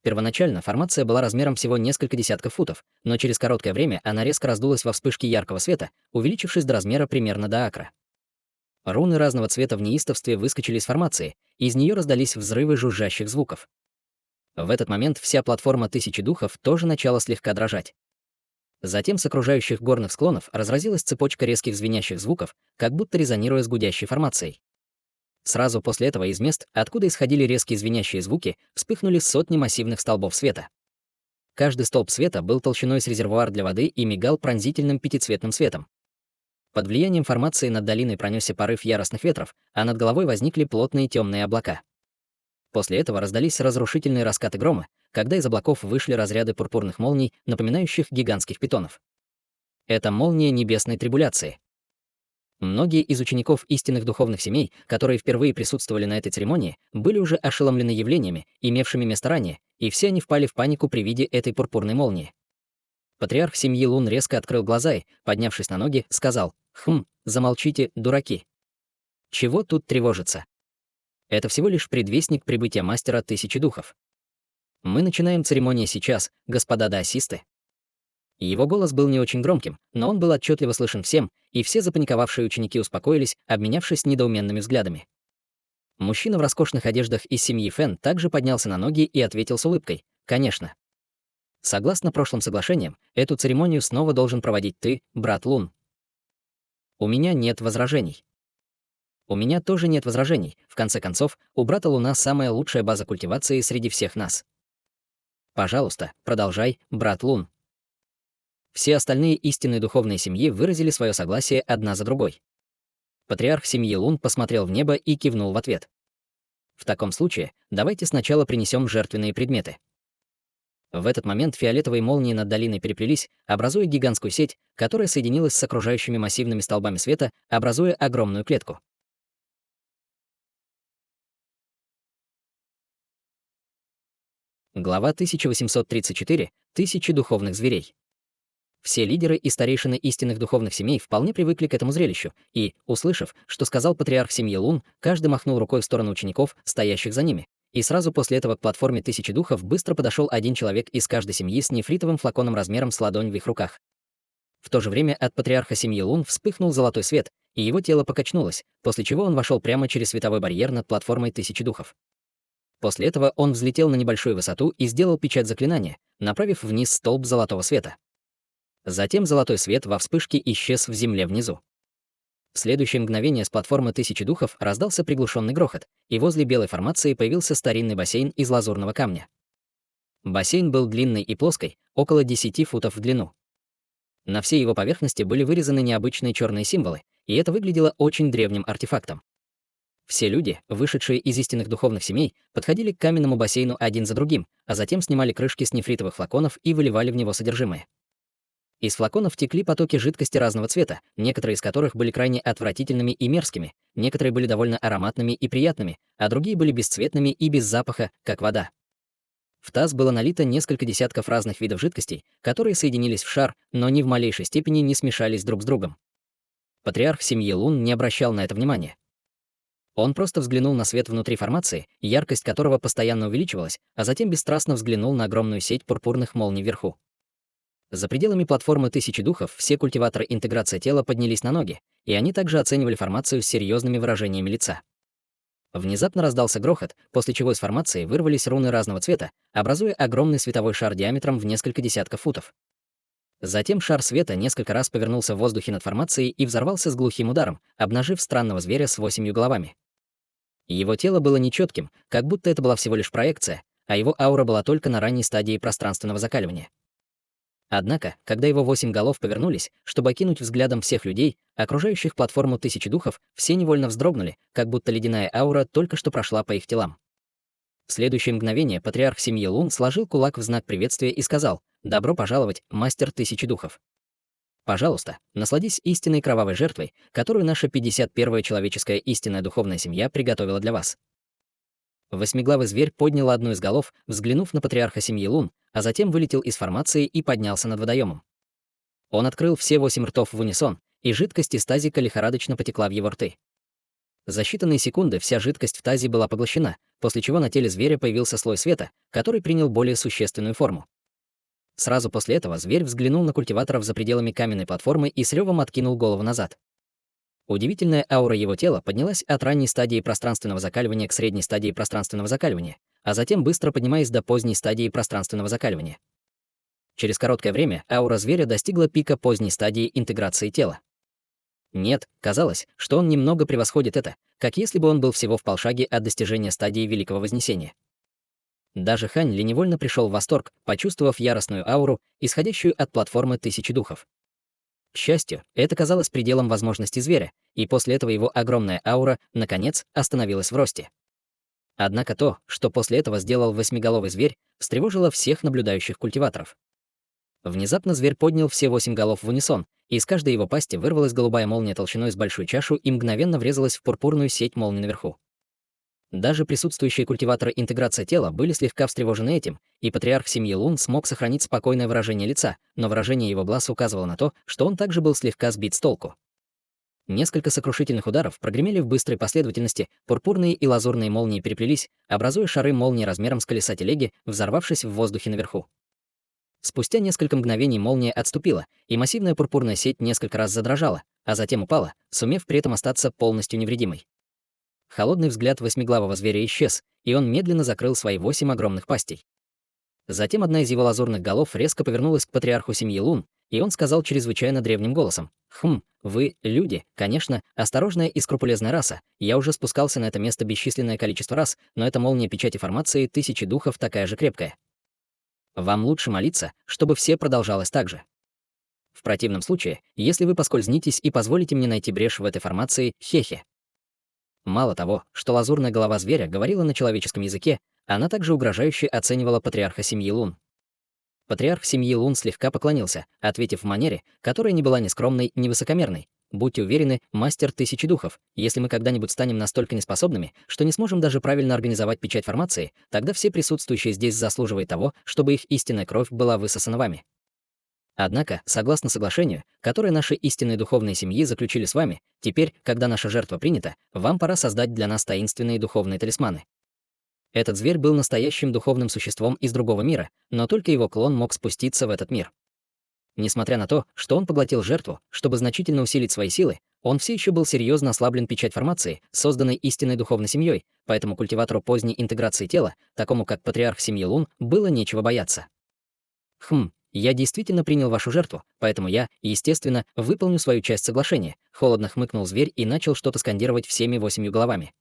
Первоначально формация была размером всего несколько десятков футов, но через короткое время она резко раздулась во вспышке яркого света, увеличившись до размера примерно до акра. Руны разного цвета в неистовстве выскочили из формации, и из нее раздались взрывы жужжащих звуков. В этот момент вся платформа Тысячи Духов тоже начала слегка дрожать. Затем с окружающих горных склонов разразилась цепочка резких звенящих звуков, как будто резонируя с гудящей формацией. Сразу после этого из мест, откуда исходили резкие звенящие звуки, вспыхнули сотни массивных столбов света. Каждый столб света был толщиной с резервуар для воды и мигал пронзительным пятицветным светом. Под влиянием формации над долиной пронесся порыв яростных ветров, а над головой возникли плотные темные облака. После этого раздались разрушительные раскаты грома, когда из облаков вышли разряды пурпурных молний, напоминающих гигантских питонов. Это молния небесной трибуляции. Многие из учеников истинных духовных семей, которые впервые присутствовали на этой церемонии, были уже ошеломлены явлениями, имевшими место ранее, и все они впали в панику при виде этой пурпурной молнии. Патриарх семьи Лун резко открыл глаза и, поднявшись на ноги, сказал: замолчите, дураки. Чего тут тревожиться? Это всего лишь предвестник прибытия мастера Тысячи Духов. Мы начинаем церемонию сейчас, господа даосисты». Его голос был не очень громким, но он был отчетливо слышен всем, и все запаниковавшие ученики успокоились, обменявшись недоуменными взглядами. Мужчина в роскошных одеждах из семьи Фэн также поднялся на ноги и ответил с улыбкой: «Конечно. Согласно прошлым соглашениям, эту церемонию снова должен проводить ты, брат Лун. У меня нет возражений». У меня тоже нет возражений. В конце концов, у брата Луна самая лучшая база культивации среди всех нас. Пожалуйста, продолжай, брат Лун. Все остальные истинные духовные семьи выразили свое согласие одна за другой. Патриарх семьи Лун посмотрел в небо и кивнул в ответ. В таком случае, давайте сначала принесем жертвенные предметы. В этот момент фиолетовые молнии над долиной переплелись, образуя гигантскую сеть, которая соединилась с окружающими массивными столбами света, образуя огромную клетку. Глава 1834. Тысячи духовных зверей. Все лидеры и старейшины истинных духовных семей вполне привыкли к этому зрелищу, и, услышав, что сказал патриарх семьи Лун, каждый махнул рукой в сторону учеников, стоящих за ними. И сразу после этого к платформе тысячи духов быстро подошел один человек из каждой семьи с нефритовым флаконом размером с ладонь в их руках. В то же время от патриарха семьи Лун вспыхнул золотой свет, и его тело покачнулось, после чего он вошел прямо через световой барьер над платформой тысячи духов. После этого он взлетел на небольшую высоту и сделал печать заклинания, направив вниз столб золотого света. Затем золотой свет во вспышке исчез в земле внизу. В следующее мгновение с платформы тысячи духов раздался приглушенный грохот, и возле белой формации появился старинный бассейн из лазурного камня. Бассейн был длинный и плоской, около 10 футов в длину. На всей его поверхности были вырезаны необычные черные символы, и это выглядело очень древним артефактом. Все люди, вышедшие из истинных духовных семей, подходили к каменному бассейну один за другим, а затем снимали крышки с нефритовых флаконов и выливали в него содержимое. Из флаконов текли потоки жидкости разного цвета, некоторые из которых были крайне отвратительными и мерзкими, некоторые были довольно ароматными и приятными, а другие были бесцветными и без запаха, как вода. В таз было налито несколько десятков разных видов жидкостей, которые соединились в шар, но ни в малейшей степени не смешались друг с другом. Патриарх семьи Лун не обращал на это внимания. Он просто взглянул на свет внутри формации, яркость которого постоянно увеличивалась, а затем бесстрастно взглянул на огромную сеть пурпурных молний вверху. За пределами платформы тысячи духов все культиваторы интеграции тела поднялись на ноги, и они также оценивали формацию с серьезными выражениями лица. Внезапно раздался грохот, после чего из формации вырвались руны разного цвета, образуя огромный световой шар диаметром в несколько десятков футов. Затем шар света несколько раз повернулся в воздухе над формацией и взорвался с глухим ударом, обнажив странного зверя с 8 головами. Его тело было нечетким, как будто это была всего лишь проекция, а его аура была только на ранней стадии пространственного закаливания. Однако, когда его 8 голов повернулись, чтобы окинуть взглядом всех людей, окружающих платформу тысячи духов, все невольно вздрогнули, как будто ледяная аура только что прошла по их телам. В следующее мгновение патриарх семьи Лун сложил кулак в знак приветствия и сказал: «Добро пожаловать, мастер тысячи духов. Пожалуйста, насладись истинной кровавой жертвой, которую наша 51-я человеческая истинная духовная семья приготовила для вас». Восьмиглавый зверь поднял одну из голов, взглянув на патриарха семьи Лун, а затем вылетел из формации и поднялся над водоемом. Он открыл все 8 ртов в унисон, и жидкость из тазика лихорадочно потекла в его рты. За считанные секунды вся жидкость в тазе была поглощена, после чего на теле зверя появился слой света, который принял более существенную форму. Сразу после этого зверь взглянул на культиваторов за пределами каменной платформы и с ревом откинул голову назад. Удивительная аура его тела поднялась от ранней стадии пространственного закаливания к средней стадии пространственного закаливания, а затем быстро поднимаясь до поздней стадии пространственного закаливания. Через короткое время аура зверя достигла пика поздней стадии интеграции тела. Нет, казалось, что он немного превосходит это, как если бы он был всего в полшаге от достижения стадии Великого Вознесения. Даже Хань Ли невольно пришел в восторг, почувствовав яростную ауру, исходящую от платформы тысячи духов. К счастью, это казалось пределом возможностей зверя, и после этого его огромная аура, наконец, остановилась в росте. Однако то, что после этого сделал восьмиголовый зверь, встревожило всех наблюдающих культиваторов. Внезапно зверь поднял все 8 голов в унисон, и из каждой его пасти вырвалась голубая молния толщиной с большую чашу и мгновенно врезалась в пурпурную сеть молний наверху. Даже присутствующие культиваторы интеграции тела были слегка встревожены этим, и патриарх семьи Лун смог сохранить спокойное выражение лица, но выражение его глаз указывало на то, что он также был слегка сбит с толку. Несколько сокрушительных ударов прогремели в быстрой последовательности, пурпурные и лазурные молнии переплелись, образуя шары молнии размером с колеса телеги, взорвавшись в воздухе наверху. Спустя несколько мгновений молния отступила, и массивная пурпурная сеть несколько раз задрожала, а затем упала, сумев при этом остаться полностью невредимой. Холодный взгляд восьмиглавого зверя исчез, и он медленно закрыл свои 8 огромных пастей. Затем одна из его лазурных голов резко повернулась к патриарху семьи Лун, и он сказал чрезвычайно древним голосом: вы, люди, конечно, осторожная и скрупулезная раса. Я уже спускался на это место бесчисленное количество раз, но эта молния печати формации тысячи духов такая же крепкая. Вам лучше молиться, чтобы все продолжалось так же. В противном случае, если вы поскользнитесь и позволите мне найти брешь в этой формации, хе-хе». Мало того, что лазурная голова зверя говорила на человеческом языке, она также угрожающе оценивала патриарха семьи Лун. Патриарх семьи Лун слегка поклонился, ответив в манере, которая не была ни скромной, ни высокомерной. будьте уверены, мастер тысячи духов, если мы когда-нибудь станем настолько неспособными, что не сможем даже правильно организовать печать формации, тогда все присутствующие здесь заслуживают того, чтобы их истинная кровь была высосана вами. Однако, согласно соглашению, которое наши истинные духовные семьи заключили с вами, теперь, когда наша жертва принята, вам пора создать для нас таинственные духовные талисманы. Этот зверь был настоящим духовным существом из другого мира, но только его клон мог спуститься в этот мир. Несмотря на то, что он поглотил жертву, чтобы значительно усилить свои силы, он все еще был серьезно ослаблен печать формации, созданной истинной духовной семьей, поэтому культиватору поздней интеграции тела, такому как патриарх семьи Лун, было нечего бояться. Я действительно принял вашу жертву, поэтому я, естественно, выполню свою часть соглашения. Холодно хмыкнул зверь и начал что-то скандировать всеми 8 головами.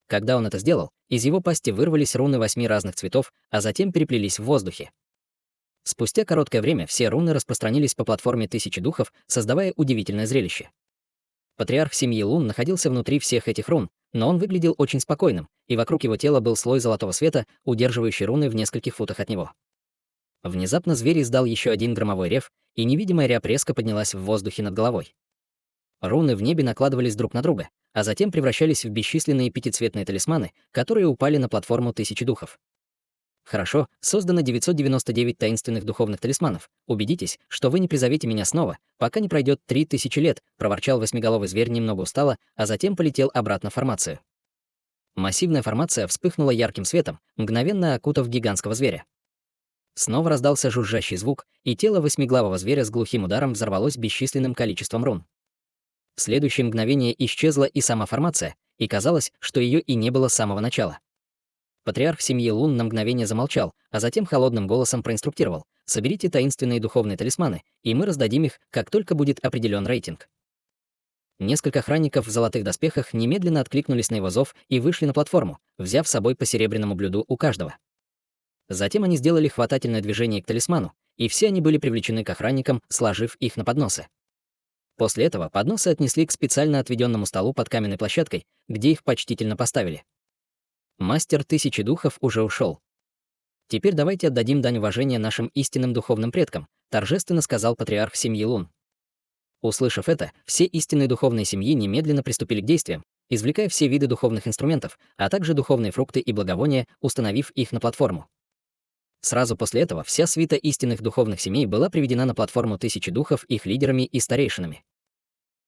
Когда он это сделал, из его пасти вырвались руны 8 разных цветов, а затем переплелись в воздухе. Спустя короткое время все руны распространились по платформе тысячи духов, создавая удивительное зрелище. Патриарх семьи Лун находился внутри всех этих рун, но он выглядел очень спокойным, и вокруг его тела был слой золотого света, удерживающий руны в нескольких футах от него. Внезапно зверь издал еще один громовой рев, и невидимая рябь резко поднялась в воздухе над головой. Руны в небе накладывались друг на друга, а затем превращались в бесчисленные пятицветные талисманы, которые упали на платформу тысячи духов. Хорошо, создано 999 таинственных духовных талисманов. Убедитесь, что вы не призовете меня снова, пока не пройдет 3000 лет, проворчал восьмиголовый зверь немного устало, а затем полетел обратно в формацию. Массивная формация вспыхнула ярким светом, мгновенно окутав гигантского зверя. Снова раздался жужжащий звук, и тело восьмиглавого зверя с глухим ударом взорвалось бесчисленным количеством рун. В следующее мгновение исчезла и сама формация, и казалось, что ее и не было с самого начала. Патриарх семьи Лун на мгновение замолчал, а затем холодным голосом проинструктировал: «Соберите таинственные духовные талисманы, и мы раздадим их, как только будет определен рейтинг». Несколько охранников в золотых доспехах немедленно откликнулись на его зов и вышли на платформу, взяв с собой по серебряному блюду у каждого. Затем они сделали хватательное движение к талисману, и все они были привлечены к охранникам, сложив их на подносы. После этого подносы отнесли к специально отведенному столу под каменной площадкой, где их почтительно поставили. Мастер тысячи духов уже ушел. «Теперь давайте отдадим дань уважения нашим истинным духовным предкам», торжественно сказал патриарх семьи Лун. Услышав это, все истинные духовные семьи немедленно приступили к действиям, извлекая все виды духовных инструментов, а также духовные фрукты и благовония, установив их на платформу. Сразу после этого вся свита истинных духовных семей была приведена на платформу тысячи духов их лидерами и старейшинами.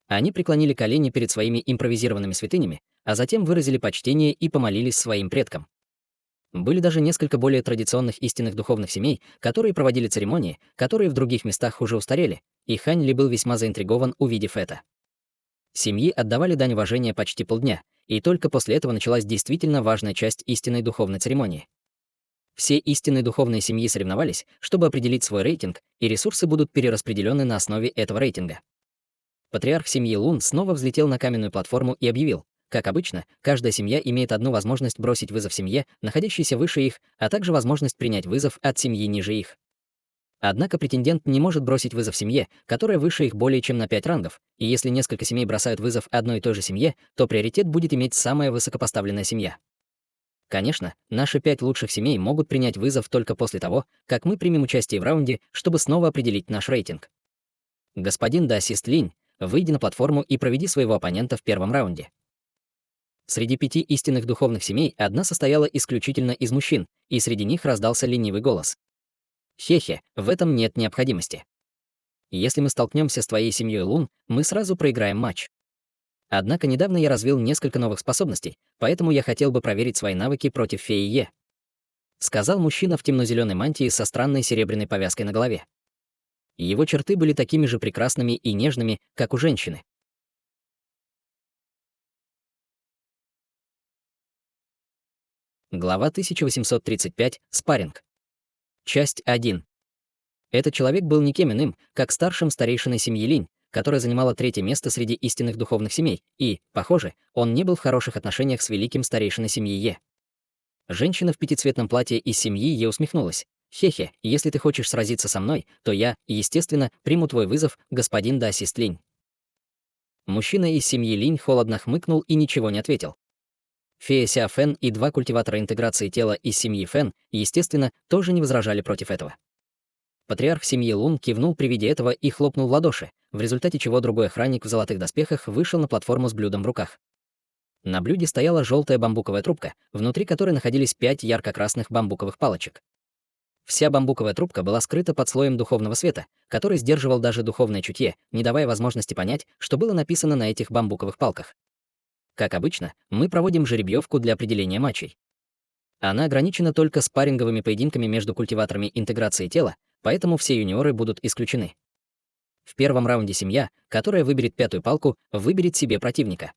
Они преклонили колени перед своими импровизированными святынями, а затем выразили почтение и помолились своим предкам. Были даже несколько более традиционных истинных духовных семей, которые проводили церемонии, которые в других местах уже устарели, и Хань Ли был весьма заинтригован, увидев это. Семьи отдавали дань уважения почти полдня, и только после этого началась действительно важная часть истинной духовной церемонии. Все истинные духовные семьи соревновались, чтобы определить свой рейтинг, и ресурсы будут перераспределены на основе этого рейтинга. Патриарх семьи Лун снова взлетел на каменную платформу и объявил: как обычно, каждая семья имеет одну возможность бросить вызов семье, находящейся выше их, а также возможность принять вызов от семьи ниже их. Однако претендент не может бросить вызов семье, которая выше их более чем на 5 рангов, и если несколько семей бросают вызов одной и той же семье, то приоритет будет иметь самая высокопоставленная семья. Конечно, наши 5 лучших семей могут принять вызов только после того, как мы примем участие в раунде, чтобы снова определить наш рейтинг. Господин Да Ассист Линь, выйди на платформу и проведи своего оппонента в первом раунде. Среди 5 истинных духовных семей одна состояла исключительно из мужчин, и среди них раздался ленивый голос. Хе-хе, в этом нет необходимости. Если мы столкнемся с твоей семьей Лун, мы сразу проиграем матч. Однако недавно я развил несколько новых способностей, поэтому я хотел бы проверить свои навыки против феи Е. Сказал мужчина в темно-зеленой мантии со странной серебряной повязкой на голове. Его черты были такими же прекрасными и нежными, как у женщины. Глава 1835. Спарринг. Часть 1. Этот человек был никем иным, как старшим старейшиной семьи Линь, которая занимала 3-е место среди истинных духовных семей, и, похоже, он не был в хороших отношениях с великим старейшиной семьи Е. Женщина в пятицветном платье из семьи Е усмехнулась. «Хе-хе, если ты хочешь сразиться со мной, то я, естественно, приму твой вызов, господин Да Ассист Линь». Мужчина из семьи Линь холодно хмыкнул и ничего не ответил. Фея Ся Фэн и 2 культиватора интеграции тела из семьи Фэн, естественно, тоже не возражали против этого. Патриарх семьи Лун кивнул при виде этого и хлопнул в ладоши, в результате чего другой охранник в золотых доспехах вышел на платформу с блюдом в руках. На блюде стояла желтая бамбуковая трубка, внутри которой находились 5 ярко-красных бамбуковых палочек. Вся бамбуковая трубка была скрыта под слоем духовного света, который сдерживал даже духовное чутье, не давая возможности понять, что было написано на этих бамбуковых палках. Как обычно, мы проводим жеребьевку для определения матчей. Она ограничена только спарринговыми поединками между культиваторами интеграции тела, поэтому все юниоры будут исключены. В первом раунде семья, которая выберет 5-ю палку, выберет себе противника.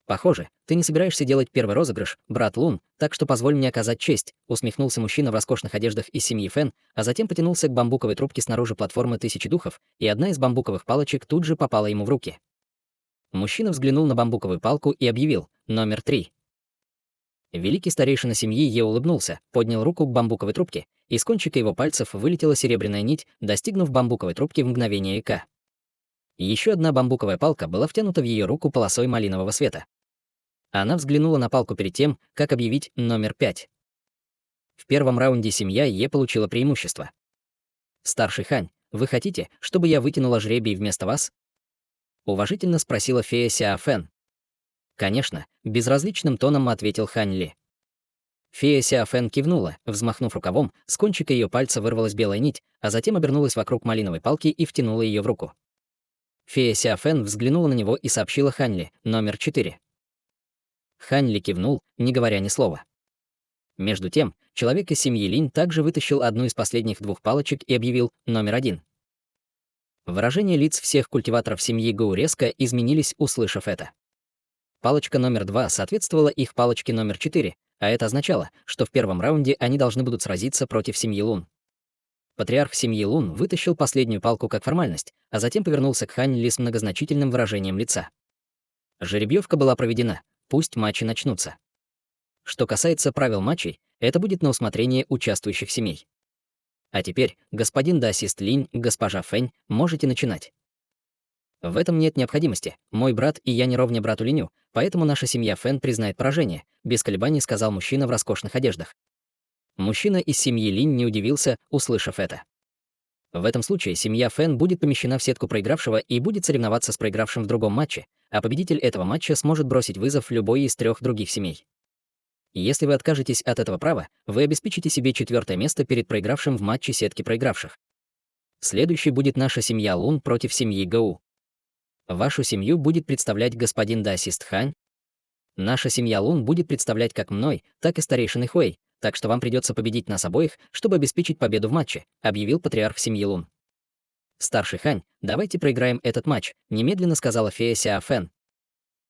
«Похоже, ты не собираешься делать первый розыгрыш, брат Лун, так что позволь мне оказать честь», усмехнулся мужчина в роскошных одеждах из семьи Фэн, а затем потянулся к бамбуковой трубке снаружи платформы Тысячи Духов, и одна из бамбуковых палочек тут же попала ему в руки. Мужчина взглянул на бамбуковую палку и объявил: «Номер 3». Великий старейшина семьи Е улыбнулся, поднял руку к бамбуковой трубке, и с кончика его пальцев вылетела серебряная нить, достигнув бамбуковой трубки в мгновение ока. Еще одна бамбуковая палка была втянута в ее руку полосой малинового света. Она взглянула на палку перед тем, как объявить номер 5. В первом раунде семья Е получила преимущество. «Старший Хань, вы хотите, чтобы я вытянула жребий вместо вас?» Уважительно спросила фея Сяо Фэн. «Конечно», — безразличным тоном ответил Хань Ли. Фея Сяо Фэн кивнула, взмахнув рукавом, с кончика ее пальца вырвалась белая нить, а затем обернулась вокруг малиновой палки и втянула ее в руку. Фея Сяо Фэн взглянула на него и сообщила Хань Ли: «Номер 4». Хань Ли кивнул, не говоря ни слова. Между тем, человек из семьи Линь также вытащил одну из последних 2 палочек и объявил номер 1. Выражения лиц всех культиваторов семьи Гоу резко изменились, услышав это. Палочка номер 2 соответствовала их палочке номер 4, а это означало, что в первом раунде они должны будут сразиться против семьи Лун. Патриарх семьи Лун вытащил последнюю палку как формальность, а затем повернулся к Хань Ли с многозначительным выражением лица. Жеребьевка была проведена, пусть матчи начнутся. Что касается правил матчей, это будет на усмотрение участвующих семей. А теперь, господин даосист Линь, госпожа Фэнь, можете начинать. В этом нет необходимости. Мой брат и я не ровня брату Линю, поэтому наша семья Фэн признает поражение, без колебаний сказал мужчина в роскошных одеждах. Мужчина из семьи Линь не удивился, услышав это. В этом случае семья Фэн будет помещена в сетку проигравшего и будет соревноваться с проигравшим в другом матче, а победитель этого матча сможет бросить вызов любой из 3 других семей. Если вы откажетесь от этого права, вы обеспечите себе 4-е место перед проигравшим в матче сетки проигравших. Следующей будет наша семья Лун против семьи Гоу. Вашу семью будет представлять господин даосист Хань. Наша семья Лун будет представлять как мной, так и старейшины Хуэй, так что вам придется победить нас обоих, чтобы обеспечить победу в матче, объявил патриарх семьи Лун. «Старший Хань, давайте проиграем этот матч», немедленно сказала фея Сяо Фэн.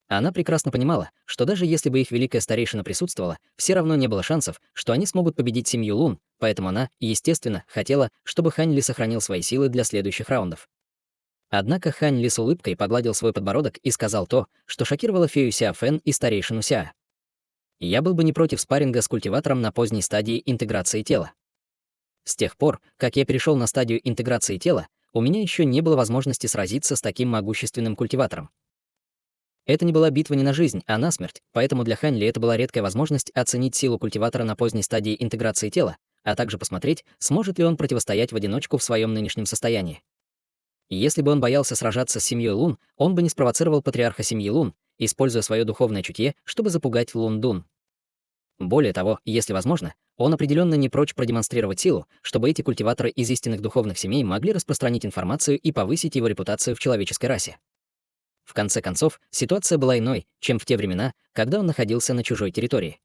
Она прекрасно понимала, что даже если бы их великая старейшина присутствовала, все равно не было шансов, что они смогут победить семью Лун, поэтому она, естественно, хотела, чтобы Хань Ли сохранил свои силы для следующих раундов. Однако Хань Ли с улыбкой погладил свой подбородок и сказал то, что шокировало фею Сяо Фэн и старейшину Сяо. «Я был бы не против спарринга с культиватором на поздней стадии интеграции тела. С тех пор, как я перешел на стадию интеграции тела, у меня еще не было возможности сразиться с таким могущественным культиватором. Это не была битва не на жизнь, а на смерть, поэтому для Хань Ли это была редкая возможность оценить силу культиватора на поздней стадии интеграции тела, а также посмотреть, сможет ли он противостоять в одиночку в своем нынешнем состоянии. Если бы он боялся сражаться с семьей Лун, он бы не спровоцировал патриарха семьи Лун, используя свое духовное чутье, чтобы запугать Лун Дун. Более того, если возможно, он определенно не прочь продемонстрировать силу, чтобы эти культиваторы из истинных духовных семей могли распространить информацию и повысить его репутацию в человеческой расе. В конце концов, ситуация была иной, чем в те времена, когда он находился на чужой территории.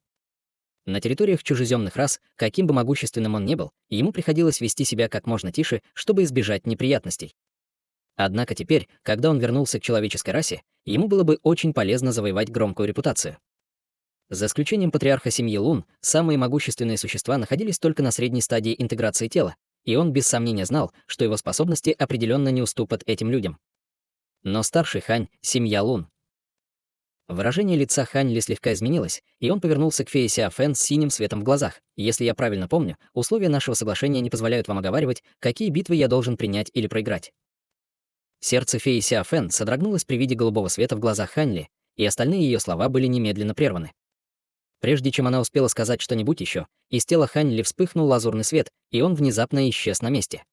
На территориях чужеземных рас, каким бы могущественным он ни был, ему приходилось вести себя как можно тише, чтобы избежать неприятностей. Однако теперь, когда он вернулся к человеческой расе, ему было бы очень полезно завоевать громкую репутацию. За исключением патриарха семьи Лун, самые могущественные существа находились только на средней стадии интеграции тела, и он без сомнения знал, что его способности определенно не уступят этим людям. Но старший Хань — семья Лун. Выражение лица Хань Ли слегка изменилось, и он повернулся к фее Сяо Фэн с синим светом в глазах. «Если я правильно помню, условия нашего соглашения не позволяют вам оговаривать, какие битвы я должен принять или проиграть». Сердце феи Сяо Фэн содрогнулось при виде голубого света в глазах Хань Ли, и остальные ее слова были немедленно прерваны. Прежде чем она успела сказать что-нибудь еще, из тела Хань Ли вспыхнул лазурный свет, и он внезапно исчез на месте.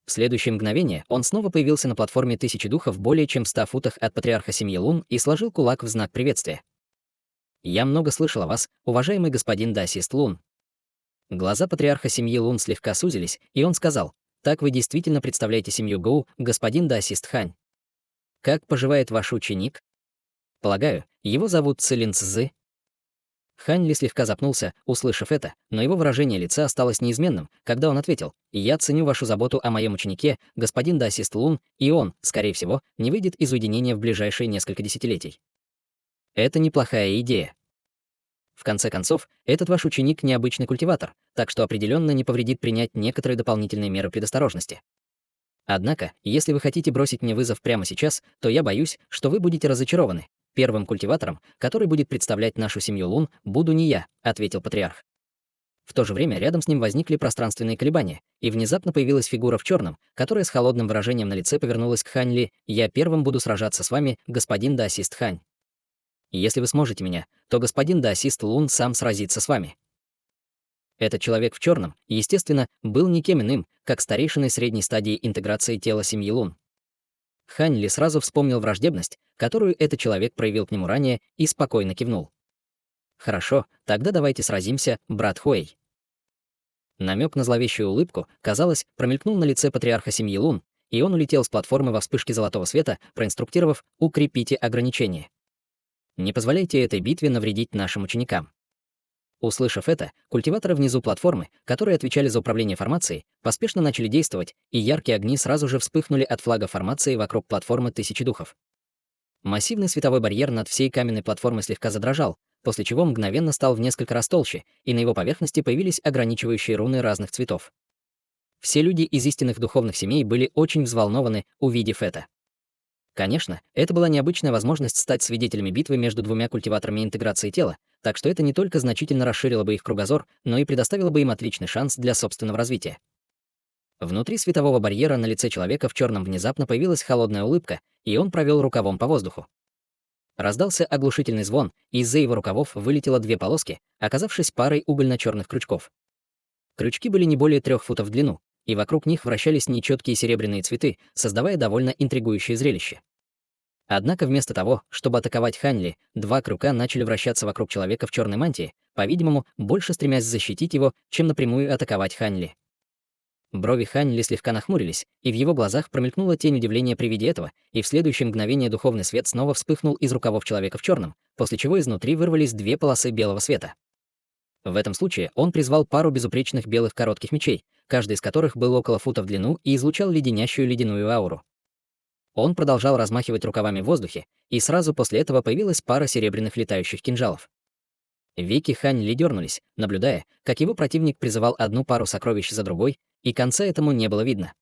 В следующее мгновение он снова появился на платформе тысячи духов более чем в 100 футах от патриарха семьи Лун и сложил кулак в знак приветствия. «Я много слышал о вас, уважаемый господин Даосист Лун». Глаза патриарха семьи Лун слегка сузились, и он сказал: «Так вы действительно представляете семью Гоу, господин Даосист Хань. Как поживает ваш ученик? Полагаю, его зовут Цилин Цзы». Хань Ли слегка запнулся, услышав это, но его выражение лица осталось неизменным, когда он ответил: «Я ценю вашу заботу о моем ученике, господин Даосист Лун, и он, скорее всего, не выйдет из уединения в ближайшие несколько десятилетий». Это неплохая идея. В конце концов, этот ваш ученик необычный культиватор, так что определенно не повредит принять некоторые дополнительные меры предосторожности. Однако, если вы хотите бросить мне вызов прямо сейчас, то я боюсь, что вы будете разочарованы. Первым культиватором, который будет представлять нашу семью Лун, буду не я, ответил патриарх. В то же время рядом с ним возникли пространственные колебания, и внезапно появилась фигура в черном, которая с холодным выражением на лице повернулась к Хань Ли: «Я первым буду сражаться с вами, господин Даосист Хань. Если вы сможете меня, то господин Даосист Лун сам сразится с вами». Этот человек в черном, естественно, был никем иным, как старейшиной средней стадии интеграции тела семьи Лун. Хань Ли сразу вспомнил враждебность, которую этот человек проявил к нему ранее, и спокойно кивнул. «Хорошо, тогда давайте сразимся, брат Хуэй». Намек на зловещую улыбку, казалось, промелькнул на лице патриарха семьи Лун, и он улетел с платформы во вспышке золотого света, проинструктировав: «Укрепите ограничения. Не позволяйте этой битве навредить нашим ученикам». Услышав это, культиваторы внизу платформы, которые отвечали за управление формацией, поспешно начали действовать, и яркие огни сразу же вспыхнули от флага формации вокруг платформы тысячи духов. Массивный световой барьер над всей каменной платформой слегка задрожал, после чего мгновенно стал в несколько раз толще, и на его поверхности появились ограничивающие руны разных цветов. Все люди из истинных духовных семей были очень взволнованы, увидев это. Конечно, это была необычная возможность стать свидетелями битвы между двумя культиваторами интеграции тела, так что это не только значительно расширило бы их кругозор, но и предоставило бы им отличный шанс для собственного развития. Внутри светового барьера на лице человека в черном внезапно появилась холодная улыбка, и он провел рукавом по воздуху. Раздался оглушительный звон, и из-за его рукавов вылетело две полоски, оказавшись парой угольно-черных крючков. Крючки были не более 3 футов в длину, и вокруг них вращались нечеткие серебряные цветы, создавая довольно интригующее зрелище. Однако вместо того, чтобы атаковать Хань Ли, два крюка начали вращаться вокруг человека в черной мантии, по-видимому, больше стремясь защитить его, чем напрямую атаковать Хань Ли. Брови Хань Ли слегка нахмурились, и в его глазах промелькнула тень удивления при виде этого, и в следующее мгновение духовный свет снова вспыхнул из рукавов человека в черном, после чего изнутри вырвались две полосы белого света. В этом случае он призвал пару безупречных белых коротких мечей, каждый из которых был около фута в длину и излучал леденящую ледяную ауру. Он продолжал размахивать рукавами в воздухе, и сразу после этого появилась пара серебряных летающих кинжалов. Веки Хань Ли дернулись, наблюдая, как его противник призывал одну пару сокровищ за другой, и конца этому не было видно.